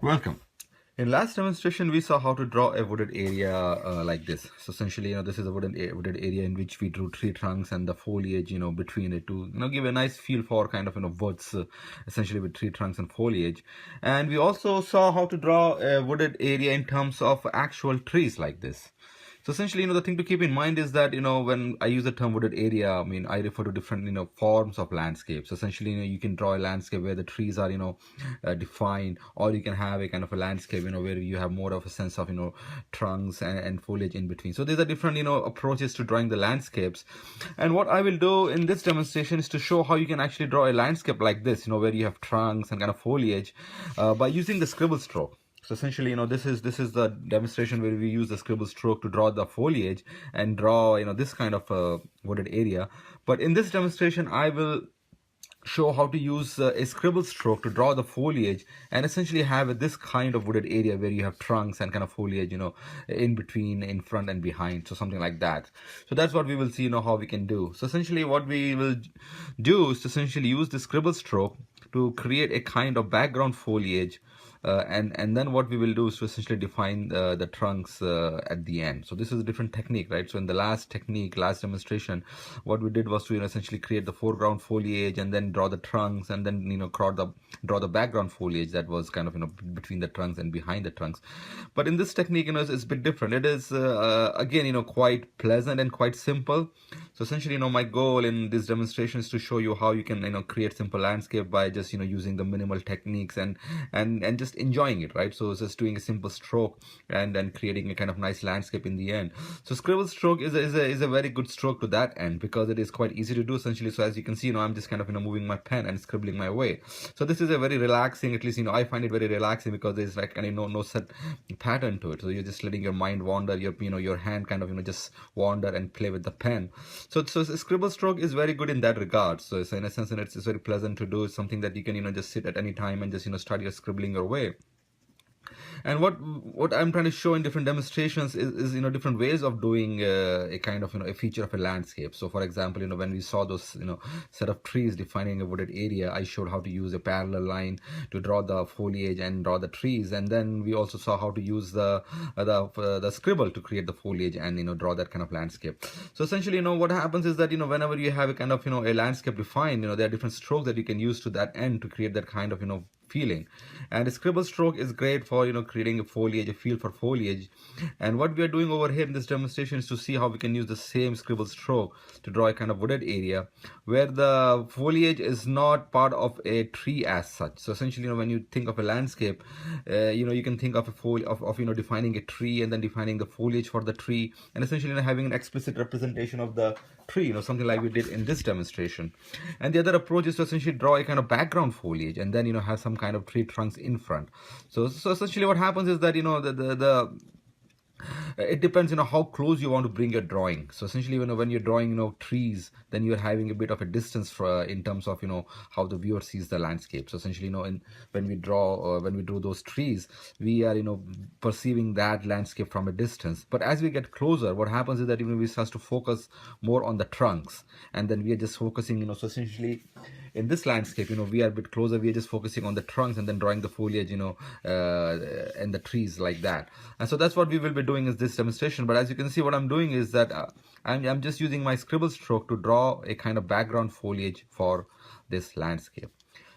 Welcome. In last demonstration, we saw how to draw a wooded area like this. So essentially, this is a wooded area in which we drew tree trunks and the foliage, between it to, give a nice feel for kind of, woods, essentially with tree trunks and foliage. And we also saw how to draw a wooded area in terms of actual trees like this. So essentially, the thing to keep in mind is that, when I use the term wooded area, I mean, I refer to different, forms of landscapes. So essentially, you can draw a landscape where the trees are, defined, or you can have a kind of a landscape, where you have more of a sense of, trunks and foliage in between. So these are different, approaches to drawing the landscapes. And what I will do in this demonstration is to show how you can actually draw a landscape like this, where you have trunks and kind of foliage by using the scribble stroke. So essentially, this is the demonstration where we use the scribble stroke to draw the foliage and draw, this kind of wooded area. But in this demonstration, I will show how to use a scribble stroke to draw the foliage and essentially have this kind of wooded area where you have trunks and kind of foliage, in between, in front and behind. So something like that. So that's what we will see, how we can do. So essentially what we will do is to essentially use the scribble stroke to create a kind of background foliage, and then what we will do is to essentially define the trunks at the end. So this is a different technique, right? So in the last demonstration, what we did was to essentially create the foreground foliage and then draw the trunks, and then draw the background foliage that was kind of between the trunks and behind the trunks. But in this technique, it's a bit different. It is again, quite pleasant and quite simple. So essentially, my goal in this demonstration is to show you how you can create simple landscape by just using the minimal techniques and just enjoying it, right? So it's just doing a simple stroke and then creating a kind of nice landscape in the end. So scribble stroke is a very good stroke to that end because it is quite easy to do essentially. So as you can see, I'm just kind of moving my pen and scribbling my way. So this is a very relaxing, at least I find it very relaxing because there's like no set pattern to it. So you're just letting your mind wander, your hand kind of just wander and play with the pen. So scribble stroke is very good in that regard. So in a sense, it's very pleasant to do. It's something that you can just sit at any time and just start your scribbling your way. And what I'm trying to show in different demonstrations is different ways of doing a kind of a feature of a landscape. So for example, when we saw those set of trees defining a wooded area, I showed how to use a parallel line to draw the foliage and draw the trees, and then we also saw how to use the scribble to create the foliage and draw that kind of landscape. So essentially, what happens is that whenever you have a kind of a landscape defined, there are different strokes that you can use to that end to create that kind of feeling. And a scribble stroke is great for creating a feel for foliage. And what we are doing over here in this demonstration is to see how we can use the same scribble stroke to draw a kind of wooded area where the foliage is not part of a tree as such. So essentially, when you think of a landscape, you can think of defining a tree and then defining the foliage for the tree, and essentially having an explicit representation of the tree, something like we did in this demonstration. And the other approach is to essentially draw a kind of background foliage and then have some kind of tree trunks in front. So essentially what happens is that it depends how close you want to bring your drawing. So essentially when you're drawing trees, then you're having a bit of a distance in terms of how the viewer sees the landscape. So essentially when we draw those trees, we are perceiving that landscape from a distance. But as we get closer, what happens is that we start to focus more on the trunks, and then we are just focusing so essentially in this landscape, we are a bit closer, we are just focusing on the trunks and then drawing the foliage and the trees like that. And so that's what we will be doing is this demonstration. But as you can see, what I'm doing is that I'm just using my scribble stroke to draw a kind of background foliage for this landscape.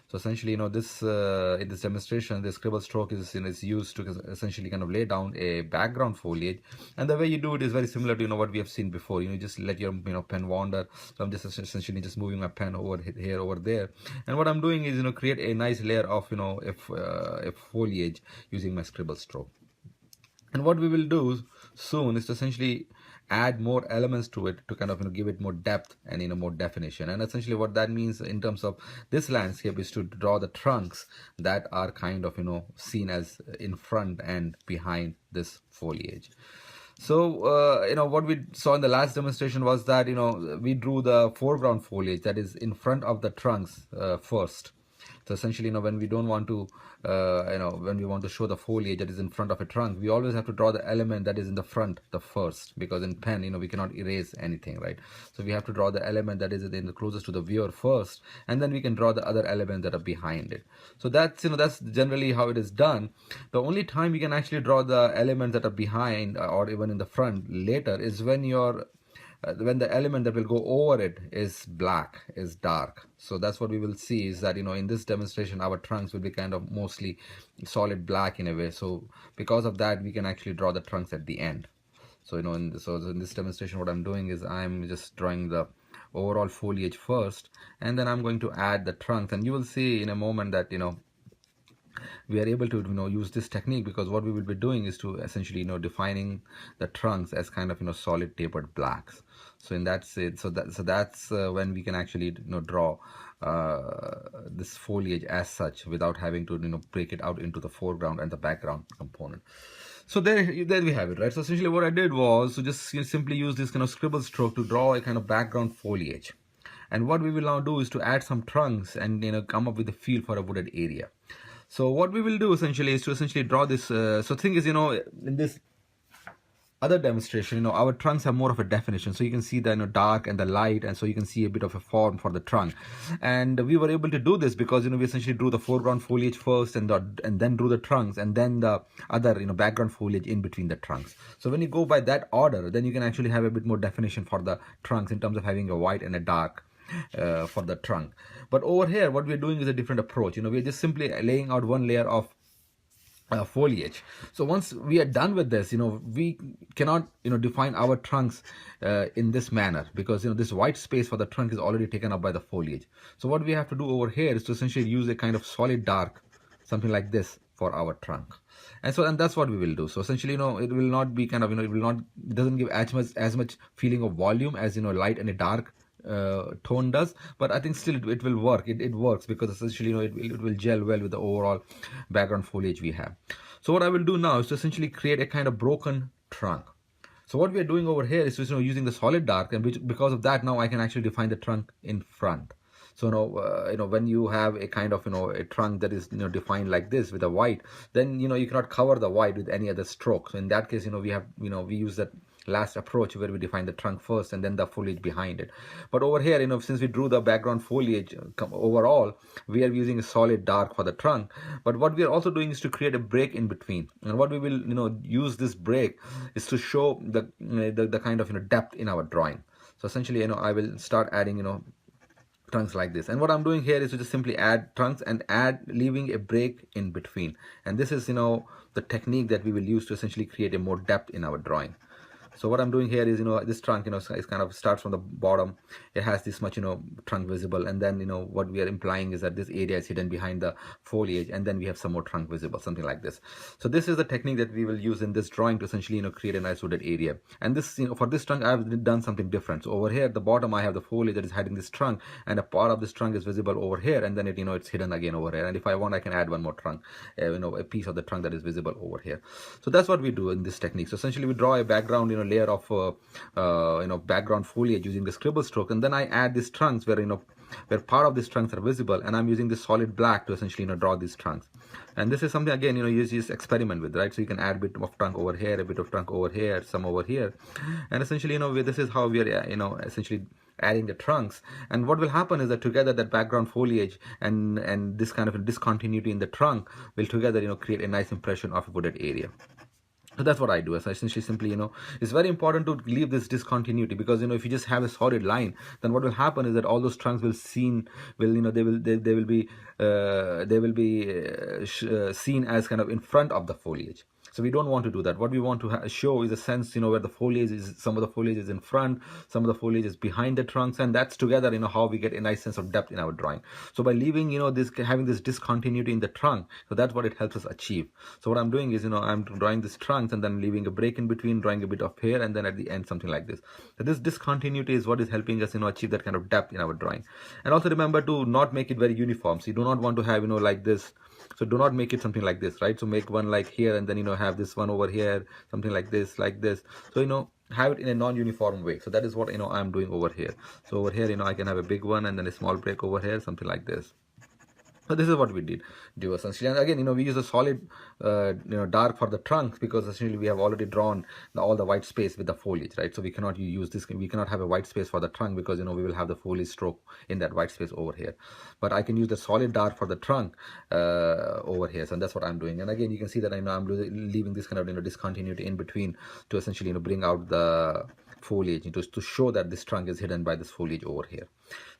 So essentially, this in this demonstration, the scribble stroke is used to essentially kind of lay down a background foliage, and the way you do it is very similar to what we have seen before. You just let your pen wander. So I'm just essentially just moving my pen over here, over there, and what I'm doing is create a nice layer of a foliage using my scribble stroke. And what we will do soon is to essentially add more elements to it to kind of give it more depth and more definition. And essentially what that means in terms of this landscape is to draw the trunks that are kind of seen as in front and behind this foliage. So what we saw in the last demonstration was that we drew the foreground foliage that is in front of the trunks first. So essentially, when we don't want to, when we want to show the foliage that is in front of a trunk, we always have to draw the element that is in the front, the first, because in pen, we cannot erase anything, right? So we have to draw the element that is in the closest to the viewer first, and then we can draw the other elements that are behind it. So that's generally how it is done. The only time you can actually draw the elements that are behind or even in the front later is when the element that will go over it is black, is dark. So that's what we will see, is that in this demonstration our trunks will be kind of mostly solid black in a way. So because of that, we can actually draw the trunks at the end. So in this demonstration, what I'm doing is I'm just drawing the overall foliage first, and then I'm going to add the trunks, and you will see in a moment that we are able to use this technique, because what we will be doing is to essentially defining the trunks as kind of solid tapered blacks. So in that sense, that's when we can actually draw this foliage as such without having to break it out into the foreground and the background component. So there we have it, right? So essentially what I did was to just simply use this kind of scribble stroke to draw a kind of background foliage. And what we will now do is to add some trunks and come up with a feel for a wooded area. So what we will do essentially is to essentially draw this. So thing is, in this other demonstration, our trunks have more of a definition. So you can see the dark and the light, and so you can see a bit of a form for the trunk. And we were able to do this because we essentially drew the foreground foliage first, and then drew the trunks, and then the other background foliage in between the trunks. So when you go by that order, then you can actually have a bit more definition for the trunks in terms of having a white and a dark for the trunk. But over here, what we're doing is a different approach. We're just simply laying out one layer of foliage. So once we are done with this, we cannot define our trunks in this manner, because this white space for the trunk is already taken up by the foliage. So what we have to do over here is to essentially use a kind of solid dark, something like this, for our trunk. And that's what we will do. So essentially, it will not be kind of it doesn't give as much feeling of volume as light and a dark tone does, but I think still it will work. It works because essentially it will gel well with the overall background foliage we have. So what I will do now is to essentially create a kind of broken trunk. So what we are doing over here is using the solid dark, and because of that, now I can actually define the trunk in front. So when you have a kind of a trunk that is defined like this with a white, then you cannot cover the white with any other stroke. So in that case, we use that last approach where we define the trunk first and then the foliage behind it. But over here, since we drew the background foliage overall, we are using a solid dark for the trunk. But what we are also doing is to create a break in between, and what we will use this break is to show the kind of depth in our drawing. So essentially, I will start adding trunks like this, and what I'm doing here is to just simply add trunks and leaving a break in between. And this is the technique that we will use to essentially create a more depth in our drawing. So what I'm doing here is, this trunk, is kind of starts from the bottom. It has this much, trunk visible. And then, what we are implying is that this area is hidden behind the foliage. And then we have some more trunk visible, something like this. So this is the technique that we will use in this drawing to essentially, create a nice wooded area. And this, for this trunk, I've done something different. So over here at the bottom, I have the foliage that is hiding this trunk, and a part of this trunk is visible over here. And then it's hidden again over here. And if I want, I can add one more trunk, a piece of the trunk that is visible over here. So that's what we do in this technique. So essentially, we draw a background, layer of background foliage using the scribble stroke, and then I add these trunks where part of these trunks are visible, and I'm using this solid black to essentially draw these trunks. And this is something, again, you just experiment with, right? So you can add a bit of trunk over here, a bit of trunk over here, some over here, and essentially this is how we are essentially adding the trunks. And what will happen is that together that background foliage and this kind of discontinuity in the trunk will together create a nice impression of a wooded area. So that's what I do. So I essentially simply, it's very important to leave this discontinuity, because if you just have a solid line, then what will happen is that all those trunks will seen be seen as kind of in front of the foliage. So we don't want to do that. What we want to show is a sense, where the foliage is, some of the foliage is in front, some of the foliage is behind the trunks, and that's together, how we get a nice sense of depth in our drawing. So by leaving, having this discontinuity in the trunk, so that's what it helps us achieve. So what I'm doing is, I'm drawing this trunks and then leaving a break in between, drawing a bit of here, and then at the end, something like this. So this discontinuity is what is helping us, achieve that kind of depth in our drawing. And also remember to not make it very uniform. So you do not want to have, like this. So do not make it something like this, right? So make one like here, and then have this one over here, something like this, so have it in a non-uniform way. So that is what I'm doing over here. So over here I can have a big one and then a small break over here, something like this. So this is what we did do essentially, and again, we use a solid, dark for the trunk, because essentially we have already drawn all the white space with the foliage, right? So we cannot use this. We cannot have a white space for the trunk, because we will have the foliage stroke in that white space over here. But I can use the solid dark for the trunk over here, so that's what I'm doing. And again, you can see that I'm leaving this kind of discontinuity in between to essentially bring out the foliage, to show that this trunk is hidden by this foliage over here.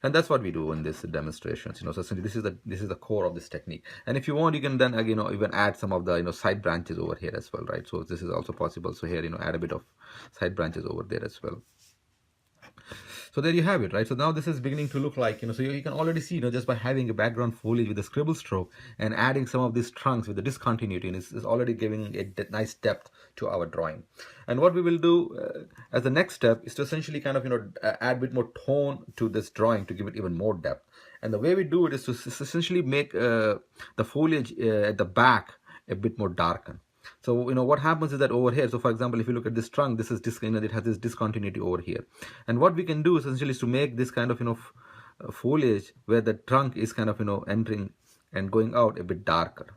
And that's what we do in this demonstrations. So essentially this is the core of this technique. And if you want, you can then again even add some of the side branches over here as well, right? So this is also possible. So here add a bit of side branches over there as well. So there you have it, right? So now this is beginning to look like, so you can already see, just by having a background foliage with a scribble stroke and adding some of these trunks with the discontinuity, is already giving a nice depth to our drawing. And what we will do as the next step is to essentially kind of, add a bit more tone to this drawing to give it even more depth. And the way we do it is to essentially make the foliage at the back a bit more darkened. So what happens is that over here, so for example, if you look at this trunk, this is it has this discontinuity over here. And what we can do essentially is to make this kind of foliage where the trunk is kind of entering and going out a bit darker.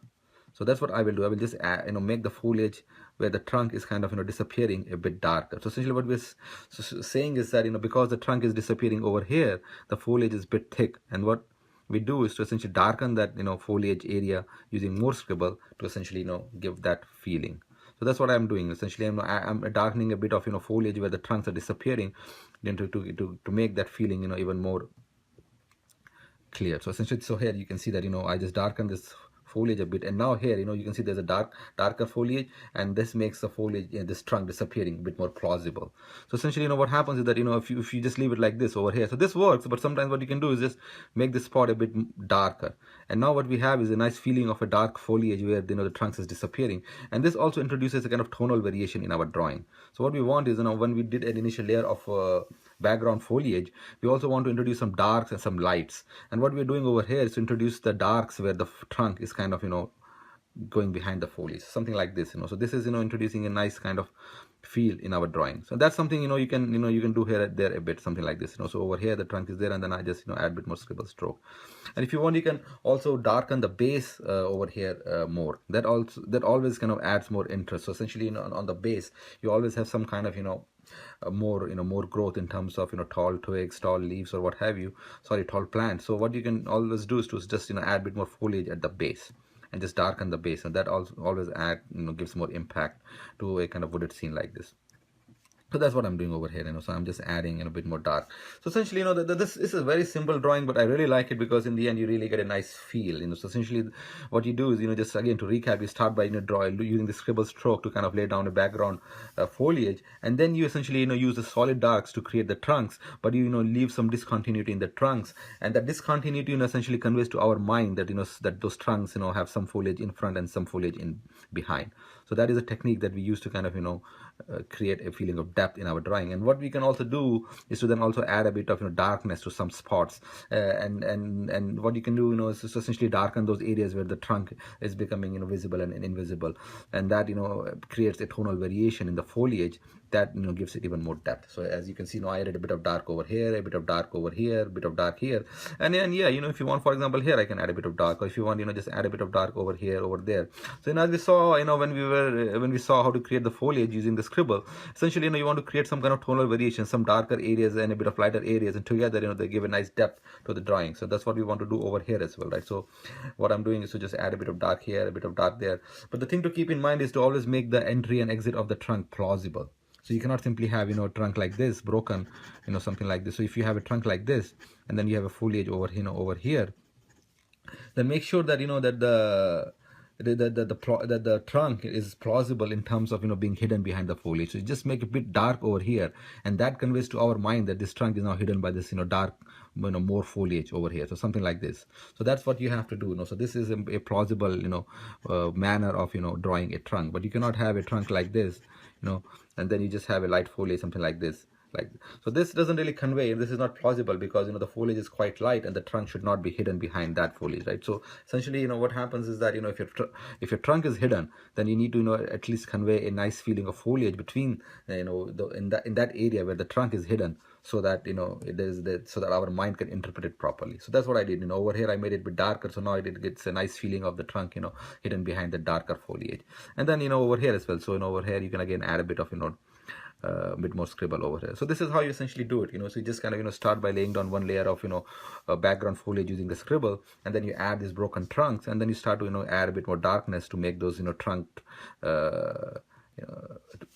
So that's what I will do. I will just make the foliage where the trunk is kind of disappearing a bit darker. So essentially what we're saying is that because the trunk is disappearing over here, the foliage is a bit thick, and what we do is to essentially darken that foliage area using more scribble to essentially give that feeling. So that's what I'm doing. Essentially I'm darkening a bit of foliage where the trunks are disappearing, then to make that feeling even more clear. So essentially, so here you can see that I just darken this foliage a bit, and now here you can see there's a darker foliage, and this makes the foliage, this trunk disappearing a bit more plausible. So essentially what happens is that if you just leave it like this over here, so this works, but sometimes what you can do is just make this spot a bit darker, and now what we have is a nice feeling of a dark foliage where the trunks is disappearing. And this also introduces a kind of tonal variation in our drawing. So what we want is when we did an initial layer of background foliage, we also want to introduce some darks and some lights. And what we're doing over here is to introduce the darks where the trunk is kind of going behind the foliage, something like this. So this is introducing a nice kind of feel in our drawing. So that's something you can do here and there a bit, something like this. So over here the trunk is there, and then I just add a bit more scribble stroke. And if you want, you can also darken the base over here more. That always kind of adds more interest. So essentially on the base you always have some kind of more growth in terms of tall twigs, tall leaves, or what have you, tall plants. So what you can always do is to just add a bit more foliage at the base and just darken the base, and that also always gives more impact to a kind of wooded scene like this. So that's what I'm doing over here. So I'm just adding a bit more dark. So essentially, this is a very simple drawing, but I really like it because in the end you really get a nice feel. So essentially, what you do is just again to recap, you start by using the scribble stroke to kind of lay down a background foliage, and then you essentially use the solid darks to create the trunks, but you leave some discontinuity in the trunks, and that discontinuity essentially conveys to our mind that that those trunks have some foliage in front and some foliage in behind. So that is a technique that we use to kind of create a feeling of depth in our drawing. And what we can also do is to then also add a bit of darkness to some spots, and what you can do is to essentially darken those areas where the trunk is becoming visible and invisible, and that creates a tonal variation in the foliage that gives it even more depth. So as you can see, I added a bit of dark over here, a bit of dark over here, a bit of dark here, and then yeah, if you want, for example, here I can add a bit of dark, or if you want, just add a bit of dark over here, over there. So as we saw, when we saw how to create the foliage using the scribble, essentially you want to create some kind of tonal variation, some darker areas and a bit of lighter areas, and together they give a nice depth to the drawing. So that's what we want to do over here as well, right? So what I'm doing is to just add a bit of dark here, a bit of dark there, but the thing to keep in mind is to always make the entry and exit of the trunk plausible. So you cannot simply have a trunk like this broken, something like this. So if you have a trunk like this and then you have a foliage over here, then make sure that that the trunk is plausible in terms of being hidden behind the foliage. So you just make it a bit dark over here, and that conveys to our mind that this trunk is now hidden by this dark more foliage over here. So something like this. So that's what you have to do. So this is a plausible manner of drawing a trunk. But you cannot have a trunk like this, and then you just have a light foliage, something like this. So this doesn't really convey, this is not plausible, because the foliage is quite light and the trunk should not be hidden behind that foliage, right? So essentially what happens is that if your trunk is hidden, then you need to at least convey a nice feeling of foliage between in that area where the trunk is hidden, so that it is that, so that our mind can interpret it properly. So that's what I did. Over here I made it a bit darker, so now it gets a nice feeling of the trunk hidden behind the darker foliage. And then over here as well, so over here you can again add a bit of a bit more scribble over here. So this is how you essentially do it. So you just kind of start by laying down one layer of background foliage using the scribble, and then you add these broken trunks, and then you start to add a bit more darkness to make those trunk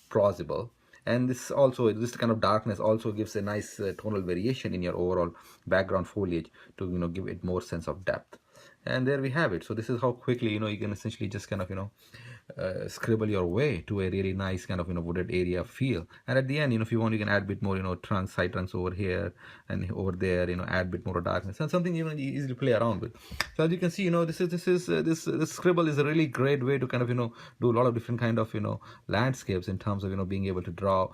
plausible. And this kind of darkness also gives a nice tonal variation in your overall background foliage to give it more sense of depth. And there we have it. So this is how quickly you can essentially just kind of scribble your way to a really nice kind of wooded area feel. And at the end, if you want, you can add a bit more trunks, side trunks over here and over there, add a bit more darkness, and something you easily play around with. So as you can see, this scribble is a really great way to kind of do a lot of different kind of landscapes in terms of being able to draw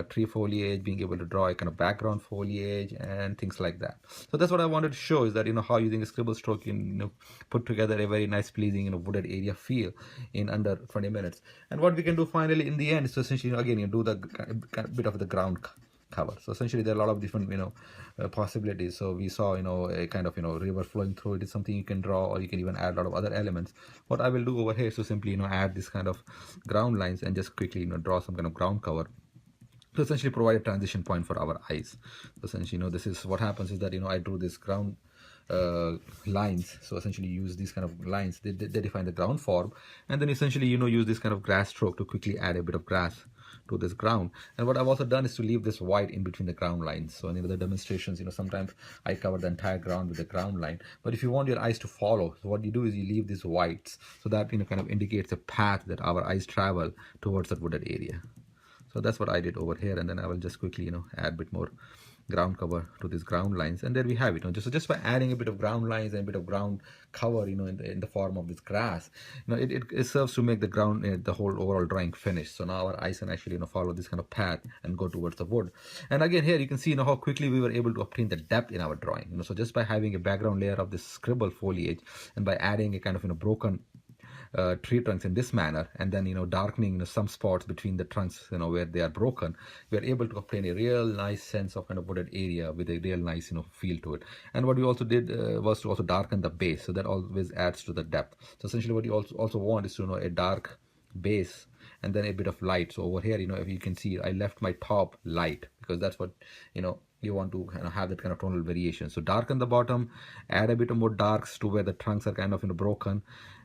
tree foliage, being able to draw a kind of background foliage and things like that. So that's what I wanted to show, is that how using a scribble stroke you can put together a very nice pleasing wooded area feel in under 20 minutes. And what we can do finally in the end is to essentially again do the bit of the ground cover. So essentially there are a lot of different possibilities. So we saw a kind of river flowing through it is something you can draw, or you can even add a lot of other elements. What I will do over here is to simply add this kind of ground lines and just quickly draw some kind of ground cover to essentially provide a transition point for our eyes. So essentially this is what happens is that I drew this ground lines. So essentially use these kind of lines, they define the ground form, and then essentially use this kind of grass stroke to quickly add a bit of grass to this ground. And what I've also done is to leave this white in between the ground lines. So in the demonstrations, sometimes I cover the entire ground with the ground line, but if you want your eyes to follow, so what you do is you leave these whites, so that kind of indicates a path that our eyes travel towards that wooded area. So that's what I did over here, and then I will just quickly add a bit more ground cover to these ground lines, and there we have it. Just by adding a bit of ground lines and a bit of ground cover in the form of this grass, it serves to make the ground the whole overall drawing finished. So now our eyes can actually follow this kind of path and go towards the wood. And again here you can see how quickly we were able to obtain the depth in our drawing. So just by having a background layer of this scribble foliage, and by adding a kind of broken tree trunks in this manner, and then darkening some spots between the trunks where they are broken, we are able to obtain a real nice sense of kind of wooded area with a real nice feel to it. And what we also did was to also darken the base, so that always adds to the depth. So essentially what you also want is to a dark base and then a bit of light. So over here if you can see, I left my top light because that's what you want to kind of have that kind of tonal variation. So darken the bottom, add a bit of more darks to where the trunks are kind of broken,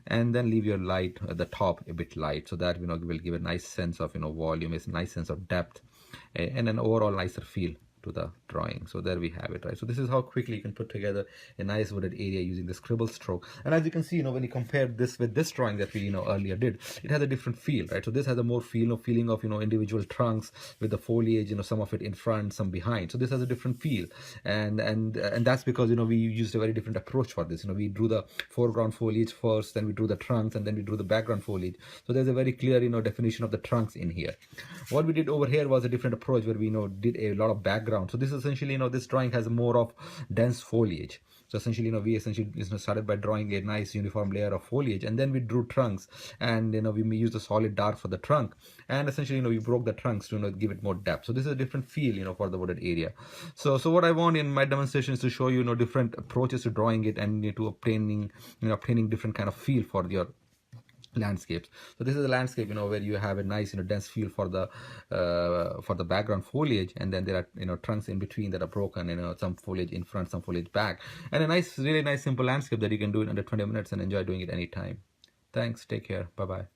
and then leave your light at the top a bit light, so that will give a nice sense of volume, a nice sense of depth, and an overall nicer feel to the drawing. So there we have it, right? So this is how quickly you can put together a nice wooded area using the scribble stroke. And as you can see, when you compare this with this drawing that we earlier did, it has a different feel, right? So this has a more feeling of individual trunks with the foliage, some of it in front, some behind. So this has a different feel, and that's because we used a very different approach for this. We drew the foreground foliage first, then we drew the trunks, and then we drew the background foliage. So there's a very clear definition of the trunks in here. What we did over here was a different approach where we did a lot of background. So this essentially this drawing has more of dense foliage. So essentially we started by drawing a nice uniform layer of foliage, and then we drew trunks, and we used a solid dark for the trunk, and essentially we broke the trunks to give it more depth. So this is a different feel for the wooded area. So what I want in my demonstration is to show you different approaches to drawing it, and to obtaining different kind of feel for your landscapes. So this is a landscape where you have a nice dense feel for the background foliage, and then there are trunks in between that are broken, some foliage in front, some foliage back, and a really nice simple landscape that you can do in under 20 minutes and enjoy doing it anytime. Thanks, take care, bye bye.